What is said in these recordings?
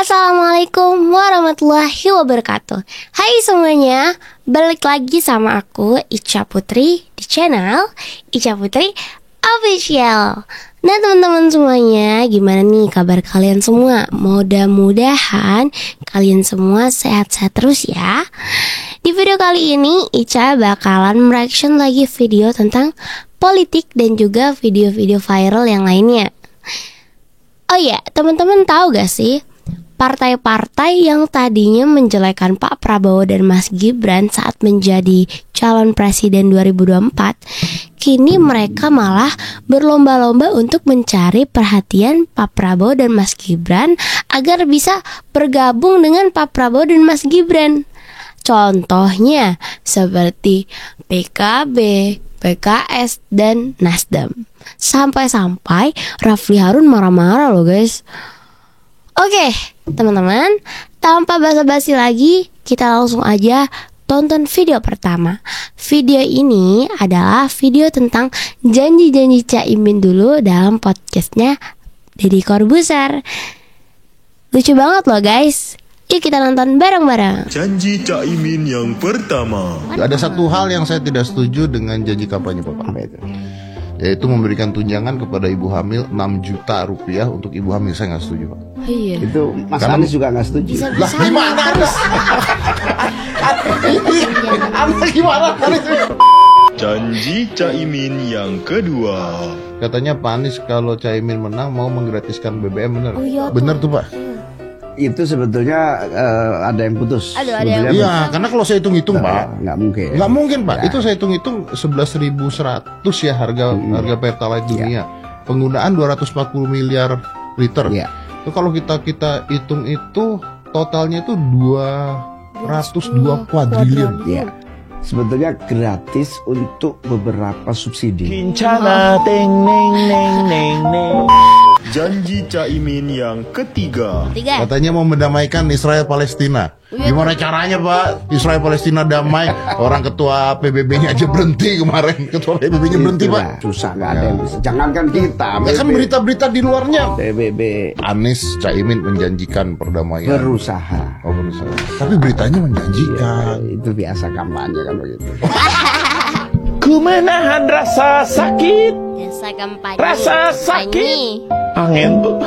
Assalamualaikum warahmatullahi wabarakatuh. Hai semuanya, balik lagi sama aku Ica Putri di channel Ica Putri Official. Nah teman-teman semuanya, gimana nih kabar kalian semua? Mudah-mudahan kalian semua sehat-sehat terus ya. Di video kali ini Ica bakalan mereaction lagi video tentang politik dan juga video-video viral yang lainnya. Oh ya, teman-teman tahu gak sih, partai-partai yang tadinya menjelekan Pak Prabowo dan Mas Gibran saat menjadi calon presiden 2024, kini mereka malah berlomba-lomba untuk mencari perhatian Pak Prabowo dan Mas Gibran agar bisa bergabung dengan Pak Prabowo dan Mas Gibran. Contohnya seperti PKB, PKS, dan Nasdem. Sampai-sampai Rafli Harun marah-marah loh guys. Oke, teman-teman, tanpa basa-basi lagi, kita langsung aja tonton video pertama. Video ini adalah video tentang janji-janji Caimin dulu dalam podcastnya Deddy Corbuzier. Lucu banget loh guys. Yuk kita nonton bareng-bareng. Janji Caimin yang pertama. Ada satu hal yang saya tidak setuju dengan janji kampanye Bapak, yaitu memberikan tunjangan kepada ibu hamil 6 juta rupiah untuk ibu hamil. Saya nggak setuju Pak. Iya. Itu Mas Anies juga nggak setuju. Lah gimana Anies? Anies gimana Anies? Janji Caimin yang kedua. Katanya Pak Anies kalau Caimin menang mau menggratiskan BBM, bener? Oh, iya, bener tuh Pak. Itu sebetulnya ada yang putus. Ada yang Sebetulnya Iya, karena kalau saya hitung-hitung Pak, nggak mungkin. nggak mungkin Pak. Ya. Itu saya hitung-hitung 11.100 ya harga Pertalite dunia. Penggunaan 240 miliar liter. Iya. Itu kalau kita hitung itu totalnya itu 202 kuadriliun. Iya. Sebetulnya gratis untuk beberapa subsidi. Kincana teng neng neng neng neng. Janji Caimin yang ketiga. Katanya mau mendamaikan Israel Palestina. Gimana caranya Pak? Israel Palestina damai. Orang ketua PBB-nya aja berhenti kemarin. Ketua PBB-nya berhenti Pak. Susah, nggak ada yang bisa. Jangankan kita. Ya kan berita-berita di luarnya. PBB Anies Caimin menjanjikan perdamaian. berusaha. Oh, berusaha. Tapi beritanya menjanjikan. Itu biasa kampanye kan begitu. Ku menahan rasa sakit. Biasa kampanye. Rasa sakit. Angin tuh.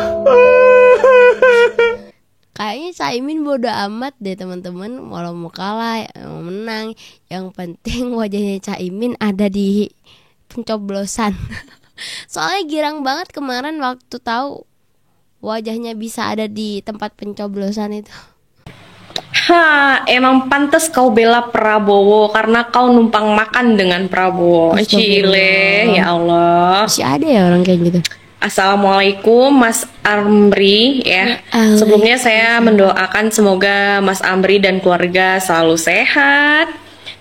Kayaknya Caimin bodo amat deh teman-teman. Walau mau kalah, mau menang, yang penting wajahnya Caimin ada di pencoblosan. Soalnya girang banget kemarin waktu tahu wajahnya bisa ada di tempat pencoblosan itu. Emang pantas kau bela Prabowo karena kau numpang makan dengan Prabowo. Cile, ya Allah. Masih ada ya orang kayak gitu. Assalamualaikum Mas Amri ya. Sebelumnya saya mendoakan semoga Mas Amri dan keluarga selalu sehat,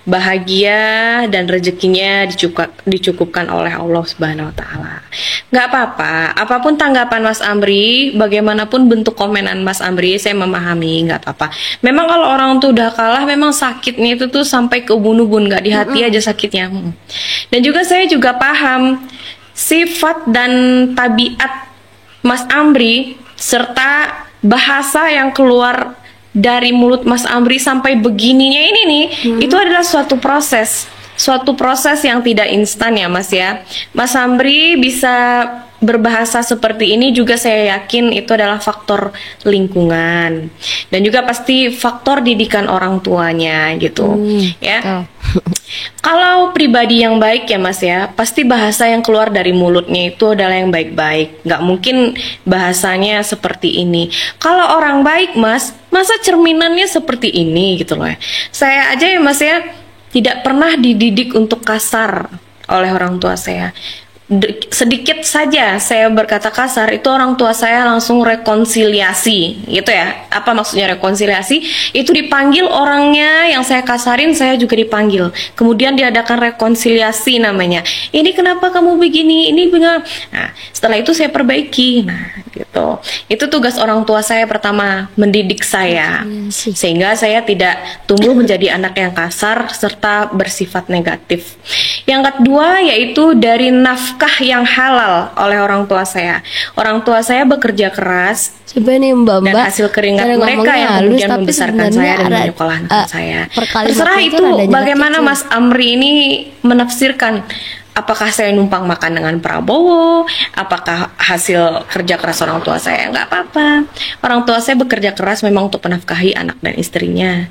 bahagia, dan rezekinya dicukupkan oleh Allah Subhanahu wa Ta'ala. Nggak apa-apa, apapun tanggapan Mas Amri, bagaimanapun bentuk komenan Mas Amri, saya memahami, nggak apa-apa. Memang kalau orang tuh udah kalah, memang sakitnya itu tuh sampai ke ubun-ubun, nggak di hati aja sakitnya. Dan juga saya juga paham sifat dan tabiat Mas Amri serta bahasa yang keluar dari mulut Mas Amri sampai begininya ini nih, itu adalah suatu proses yang tidak instan ya Mas ya. Mas Amri bisa berbahasa seperti ini juga saya yakin itu adalah faktor lingkungan dan juga pasti faktor didikan orang tuanya gitu ya. Kalau pribadi yang baik ya Mas ya, pasti bahasa yang keluar dari mulutnya itu adalah yang baik-baik. Nggak mungkin bahasanya seperti ini. Kalau orang baik Mas, masa cerminannya seperti ini gitu loh ya. Saya aja ya Mas ya, tidak pernah dididik untuk kasar oleh orang tua saya. Sedikit saja saya berkata kasar, itu orang tua saya langsung rekonsiliasi gitu ya. Apa maksudnya rekonsiliasi? Itu dipanggil orangnya yang saya kasarin, saya juga dipanggil. Kemudian diadakan rekonsiliasi namanya. Ini kenapa kamu begini? Ini benar. Nah, setelah itu saya perbaiki. Nah, gitu. Itu tugas orang tua saya pertama, mendidik saya. Sehingga saya tidak tumbuh menjadi anak yang kasar serta bersifat negatif. Yang kedua yaitu dari nafkah nafkah yang halal oleh orang tua saya. Orang tua saya bekerja keras Coba nih Mbak, dan hasil keringat cara mereka ngomongnya yang halus, kemudian tapi membesarkan sebenarnya saya dan ada, menyekolahkan saya. perkalimatnya Terserah itu itu rada bagaimana kecil. Mas Amri ini menafsirkan. Apakah saya numpang makan dengan Prabowo? Apakah hasil kerja keras orang tua saya? Nggak apa-apa. Orang tua saya bekerja keras memang untuk menafkahi anak dan istrinya.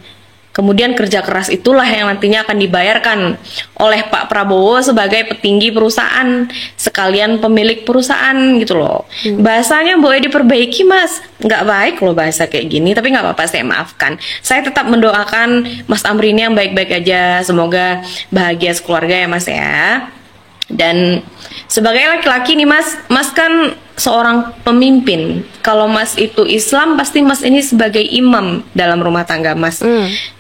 Kemudian kerja keras itulah yang nantinya akan dibayarkan oleh Pak Prabowo sebagai petinggi perusahaan, sekalian pemilik perusahaan gitu loh. Bahasanya boleh diperbaiki Mas, nggak baik loh bahasa kayak gini, tapi nggak apa-apa, saya maafkan. Saya tetap mendoakan Mas Amri ini yang baik-baik aja, semoga bahagia sekeluarga ya Mas ya. Dan sebagai laki-laki nih Mas kan seorang pemimpin. Kalau Mas itu Islam, pasti Mas ini sebagai imam dalam rumah tangga Mas.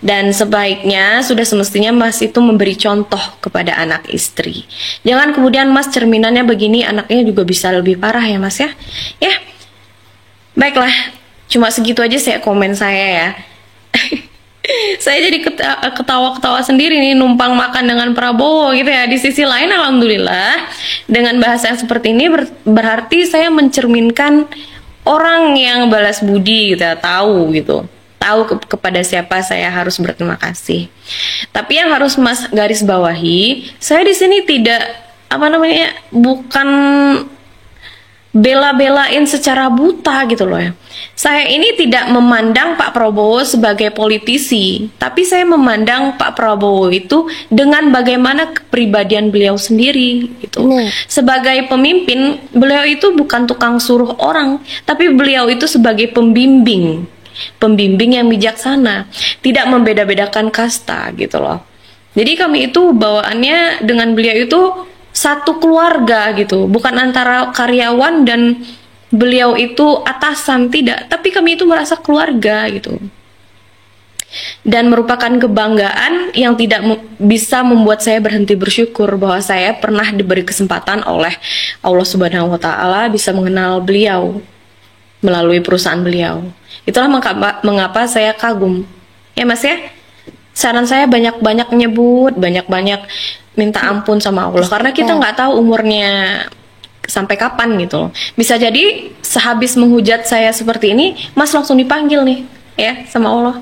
Dan sebaiknya sudah semestinya Mas itu memberi contoh kepada anak istri. Jangan kemudian Mas cerminannya begini, anaknya juga bisa lebih parah ya Mas ya. Ya, baiklah, cuma segitu aja saya komen saya ya. Saya jadi ketawa-ketawa sendiri nih numpang makan dengan Prabowo gitu ya. Di sisi lain alhamdulillah dengan bahasa yang seperti ini berarti saya mencerminkan orang yang balas budi gitu ya, tahu kepada siapa saya harus berterima kasih. Tapi yang harus Mas garis bawahi, saya di sini tidak bukan bela-belain secara buta gitu loh ya. Saya ini tidak memandang Pak Prabowo sebagai politisi, tapi saya memandang Pak Prabowo itu dengan bagaimana kepribadian beliau sendiri gitu. Sebagai pemimpin, beliau itu bukan tukang suruh orang, tapi beliau itu sebagai pembimbing yang bijaksana, tidak membeda-bedakan kasta gitu loh. Jadi kami itu bawaannya dengan beliau itu satu keluarga gitu, bukan antara karyawan dan beliau itu atasan, tidak, tapi kami itu merasa keluarga gitu. Dan merupakan kebanggaan yang tidak bisa membuat saya berhenti bersyukur bahwa saya pernah diberi kesempatan oleh Allah Subhanahu wa taala bisa mengenal beliau melalui perusahaan beliau. Itulah mengapa saya kagum. Ya Mas ya? Saran saya banyak-banyak nyebut, banyak-banyak minta ampun sama Allah, karena kita nggak tahu umurnya sampai kapan gitu. Bisa jadi sehabis menghujat saya seperti ini, Mas langsung dipanggil nih ya sama Allah.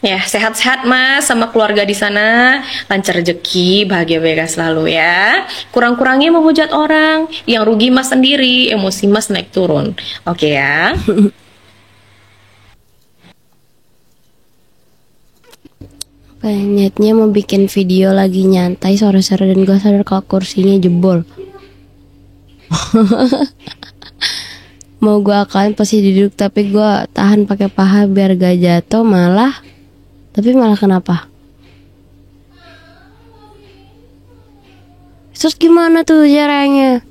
Ya, sehat-sehat Mas sama keluarga di sana, lancar rezeki, bahagia-bahagia selalu ya. Kurang-kurangi menghujat orang, yang rugi Mas sendiri, emosi Mas naik turun. Oke ya. Niatnya mau bikin video lagi nyantai sore-sore dan gue sadar kalau kursinya jebol. Mau gue akan pasti duduk tapi gue tahan pakai paha biar gak jatuh malah. Tapi malah kenapa? Terus gimana tuh caranya?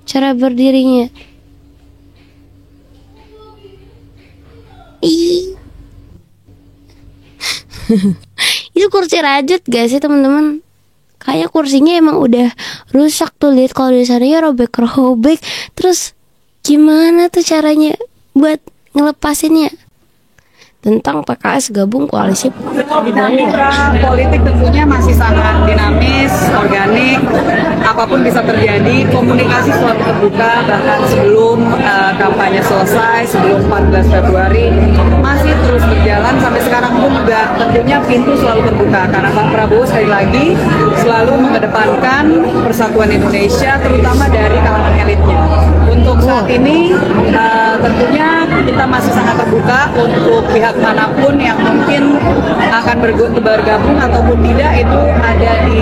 Cara berdirinya? Itu kursi rajut gak sih teman-teman? Kayak kursinya emang udah rusak tuh, lihat kalau di sana ya robek-robek. Terus gimana tuh caranya buat ngelepasinnya? Tentang PKS gabung koalisi. Dinamika politik tentunya masih sangat dinamis, organik, apapun bisa terjadi. Komunikasi selalu terbuka, bahkan sebelum kampanye selesai, sebelum 14 Februari masih terus berjalan sampai sekarang pun juga tentunya pintu selalu terbuka karena Pak Prabowo sekali lagi selalu mengedepankan persatuan Indonesia, terutama dari kalangan elitnya. Untuk saat ini tentunya kita masih sangat terbuka untuk pihak manapun yang mungkin akan bergabung ataupun tidak, itu ada di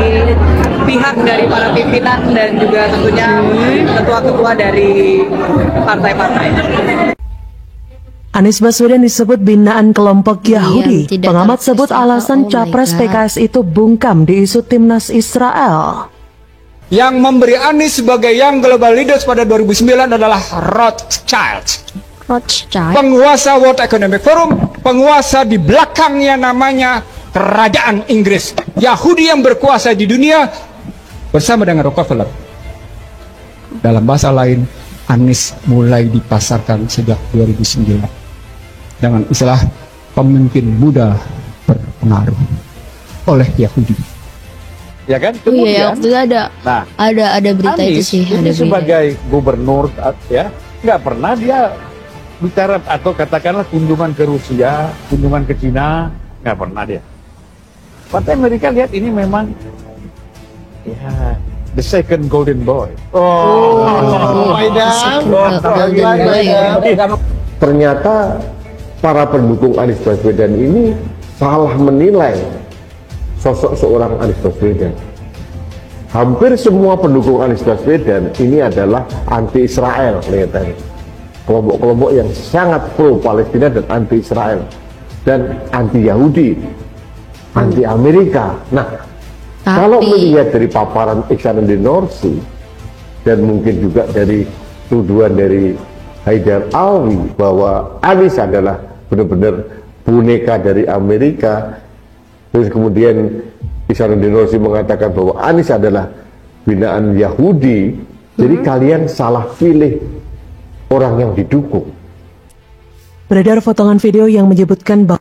pihak dari para pimpinan dan juga tentunya ketua-ketua dari partai-partai. Anies Baswedan disebut binaan kelompok Yahudi. Tidak Pengamat sebut terpesona. alasan Oh my capres God. PKS itu bungkam di isu timnas Israel. Yang memberi Anies sebagai Young Global Leaders pada 2009 adalah Rothschild. Penguasa World Economic Forum, penguasa di belakangnya namanya Kerajaan Inggris. Yahudi yang berkuasa di dunia bersama dengan Rockefeller. Dalam bahasa lain, Anies mulai dipasarkan sejak 2009 dengan istilah pemimpin muda berpengaruh oleh Yahudi. ya kan? Oh iya, Kemudian, waktu itu ada berita itu Anies sih. ini sebagai gubernur ya nggak pernah dia bicara atau katakanlah kunjungan ke Rusia, kunjungan ke Cina, nggak pernah dia. Partai Amerika lihat ini memang ya the second golden boy. Ternyata para pendukung Anies Baswedan ini salah menilai sosok seorang Anies Baswedan. Hampir semua pendukung Anies Baswedan ini adalah anti-Israel, kelihatannya. Kelompok-kelompok yang sangat pro-Palestina dan anti-Israel. Dan anti-Yahudi, anti-Amerika. Nah, kalau melihat dari paparan Ihsanuddin Nursi, dan mungkin juga dari tuduhan dari Haidar Alwi, bahwa Anies adalah benar-benar boneka dari Amerika, terus kemudian Ihsanuddin Nursi mengatakan bahwa Anies adalah binaan Yahudi, jadi kalian salah pilih orang yang didukung. Beredar potongan video yang menyebutkan bahwa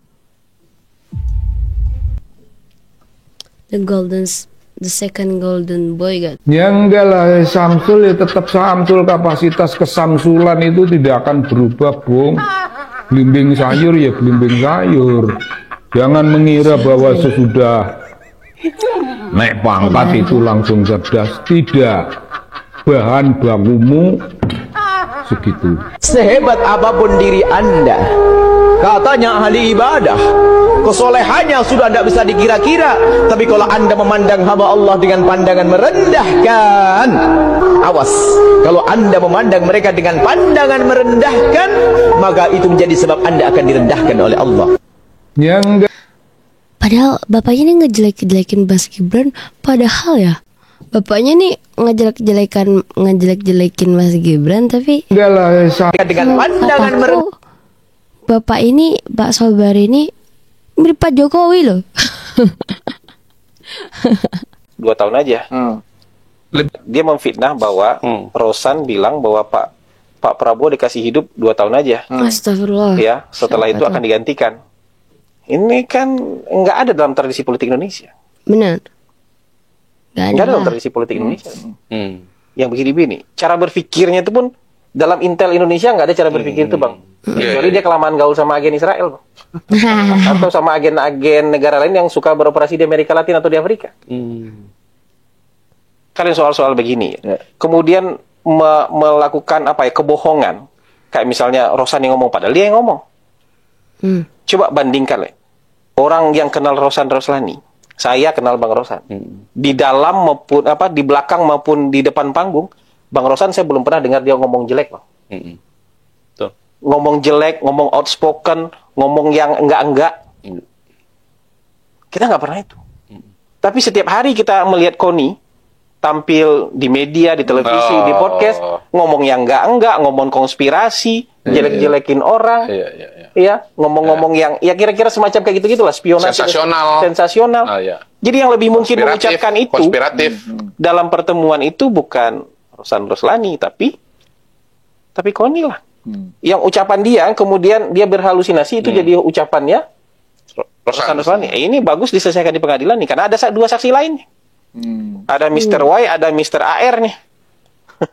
the second golden boy kan. Ya enggak lah, Samsul ya tetap Samsul, kapasitas kesamsulan itu tidak akan berubah, Bung. Belimbing sayur ya belimbing sayur. Jangan mengira bahwa sesudah naik pangkat itu langsung cerdas. Tidak. Bahan bakumu segitu. Sehebat apapun diri Anda, katanya ahli ibadah, kesolehannya sudah tidak bisa dikira-kira. Tapi kalau Anda memandang hamba Allah dengan pandangan merendahkan, awas, kalau Anda memandang mereka dengan pandangan merendahkan, maka itu menjadi sebab Anda akan direndahkan oleh Allah. Yang Padahal bapaknya nih ngejelek-jelekin Mas Gibran, padahal ya bapaknya nih ngejelek-jelekin Mas Gibran, tapi enggak lah, dengan pandangan bapak ini, Pak Sobar ini mirip Pak Jokowi loh. 2 tahun aja. Dia memfitnah bahwa Rosan bilang bahwa Pak Prabowo dikasih hidup 2 tahun aja. Astagfirullah. Ya, setelah itu akan digantikan. Ini kan nggak ada dalam tradisi politik Indonesia. Benar. Nggak ada dalam tradisi politik Indonesia. Yang begini-begini. Cara berpikirnya itu pun dalam Intel Indonesia nggak ada cara berpikir itu, Bang. Kecuali dia kelamaan gaul sama agen Israel, Bang. Atau sama agen-agen negara lain yang suka beroperasi di Amerika Latin atau di Afrika. Kalian soal-soal begini. Kemudian melakukan kebohongan. Kayak misalnya Rosan yang ngomong, padahal dia yang ngomong. Coba bandingkan, orang yang kenal Rosan Roslani, saya kenal Bang Rosan. Di dalam maupun di belakang maupun di depan panggung, Bang Rosan saya belum pernah dengar dia ngomong jelek, Bang. Ngomong jelek, ngomong outspoken, ngomong yang enggak-enggak. Kita nggak pernah itu. Tapi setiap hari kita melihat Koni tampil di media, di televisi, di podcast, ngomong yang enggak-enggak, ngomong konspirasi, jelek-jelekin orang, ya, ngomong-ngomong yang ya kira-kira semacam kayak gitu-gitulah, spionase, sensasional. Jadi yang lebih mungkin mengucapkan itu dalam pertemuan itu bukan Rosan Roslani, tapi Koni lah. Yang ucapan dia kemudian dia berhalusinasi itu jadi ucapannya Rosan Roslani. Ini bagus diselesaikan di pengadilan nih, karena ada 2 saksi lain. Ada Mr. Y, ada Mr. AR nih.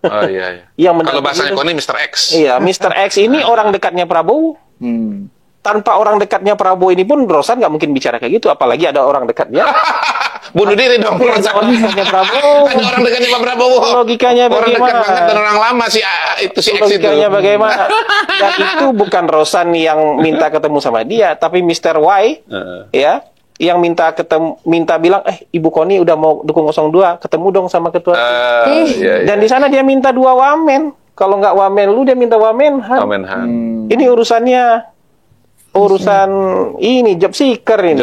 Oh iya. Kalau bahasanya Koni Mr. X. Iya, Mr. X ini orang dekatnya Prabowo. Tanpa orang dekatnya Prabowo ini pun Rosan nggak mungkin bicara kayak gitu, apalagi ada orang dekatnya. Bunuh diri dong. Ada orang dekatnya Prabowo. Ada orang dekatnya Pak Prabowo. Logikanya bagaimana? Orang dekat banget dan orang lama sih itu si X itu. Logikanya bagaimana? Dan itu bukan Rosan yang minta ketemu sama dia, tapi Mr. Y, ya, yang minta bilang, Ibu Koni udah mau dukung 02, ketemu dong sama ketua. Dan di sana dia minta 2 wamen. Kalau nggak wamen lu, dia minta wamenhan. Ini urusan ini job seeker ini.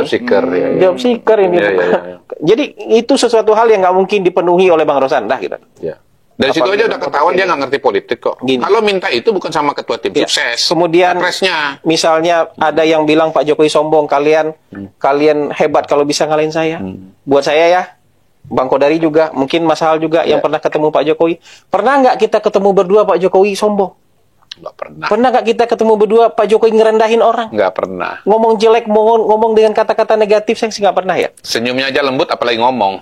Job seeker ini. Jadi itu sesuatu hal yang nggak mungkin dipenuhi oleh Bang Rosan dah gitu. Dari situ aja udah ketahuan dia nggak ngerti politik kok. Kalau minta itu bukan sama ketua tim sukses. Kemudian misalnya ada yang bilang Pak Jokowi sombong, kalian hebat kalau bisa ngalahin saya. Buat saya ya, Bang Kodari juga, mungkin Mas Hal juga yang pernah ketemu Pak Jokowi. Pernah nggak kita ketemu berdua Pak Jokowi sombong? Nggak pernah. Pernah nggak kita ketemu berdua Pak Jokowi ngerendahin orang? Nggak pernah. Ngomong jelek, ngomong dengan kata-kata negatif, saya sih nggak pernah ya. Senyumnya aja lembut, apalagi ngomong.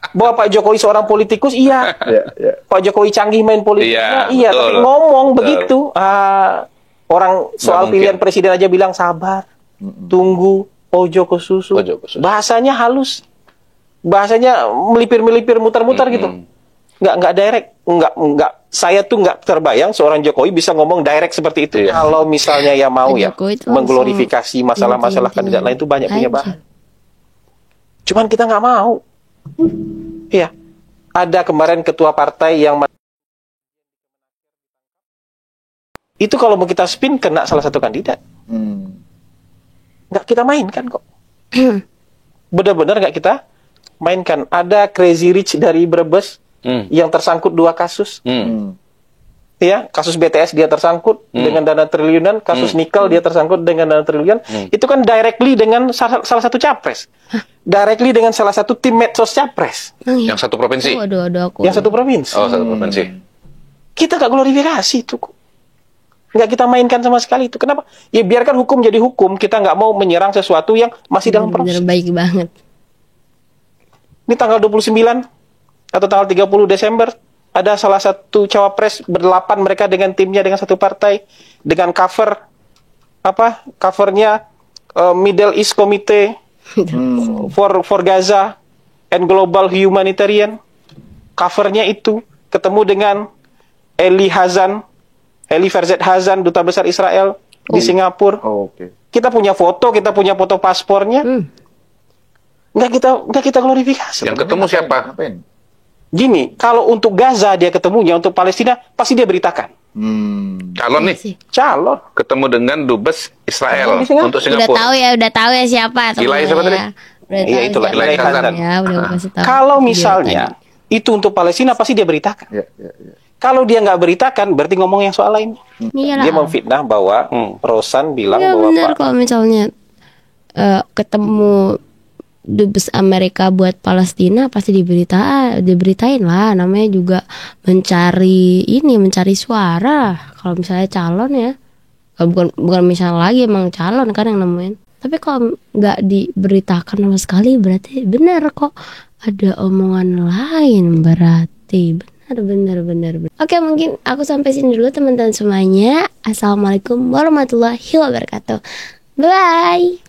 Bahwa Pak Jokowi seorang politikus, iya. Pak Jokowi canggih main politik, iya. Betul. Tapi ngomong Betul. begitu, orang soal pilihan presiden aja bilang sabar, tunggu, ojo ke susu. Bahasanya halus, bahasanya melipir-melipir, mutar-mutar gitu. Nggak direct, nggak. Saya tuh nggak terbayang seorang Jokowi bisa ngomong direct seperti itu. Kalau misalnya ya mau ya mengglorifikasi masalah-masalah kandidat lain itu banyak punya bahan. Cuman kita nggak mau. Iya, ada kemarin ketua partai yang itu kalau mau kita spin kena salah satu kandidat. Nggak kita mainkan kok. Benar-benar nggak kita mainkan. Ada Crazy Rich dari Brebes yang tersangkut 2 kasus. Ya, kasus BTS dia tersangkut dengan dana triliunan, kasus nikel dia tersangkut dengan dana triliunan. Itu kan directly dengan salah satu capres. Directly dengan salah satu tim medsos capres. Yang satu provinsi. Yang satu provinsi. Oh, satu provinsi. Kita gak glorifikasi itu. Nggak kita mainkan sama sekali itu. Kenapa? Ya biarkan hukum jadi hukum. Kita nggak mau menyerang sesuatu yang masih dalam proses. Baik banget. Ini tanggal 29 atau tanggal 30 Desember ada salah satu cawapres berdelapan mereka dengan timnya dengan satu partai dengan covernya Middle East Committee for Gaza and Global Humanitarian. Covernya itu ketemu dengan Eli Farzad Hazan, duta besar Israel di Singapura. Kita punya foto paspornya. Nggak kita glorifikasi. Yang ketemu siapa? Gini, kalau untuk Gaza dia ketemunya, untuk Palestina pasti dia beritakan. Calon nih. Calon. Ketemu dengan dubes Israel untuk Singapura. Udah tahu ya siapa. Ilai siapa tadi? Iya, itulah Ilai Hazan. Ya, udah kasih tahu. Kalau misalnya itu untuk Palestina pasti dia beritakan. Kalau dia nggak beritakan, berarti ngomong yang soal lain. Dia memfitnah bahwa Rosan bilang bahwa benar kalau misalnya ketemu dubes Amerika buat Palestina pasti diberitain lah, namanya juga mencari suara. Kalau misalnya calon ya, bukan misalnya lagi emang calon kan yang nemuin. Tapi kalau nggak diberitakan sama sekali berarti benar kok ada omongan lain, berarti benar. Oke, mungkin aku sampai sini dulu teman-teman semuanya. Assalamualaikum warahmatullahi wabarakatuh. Bye.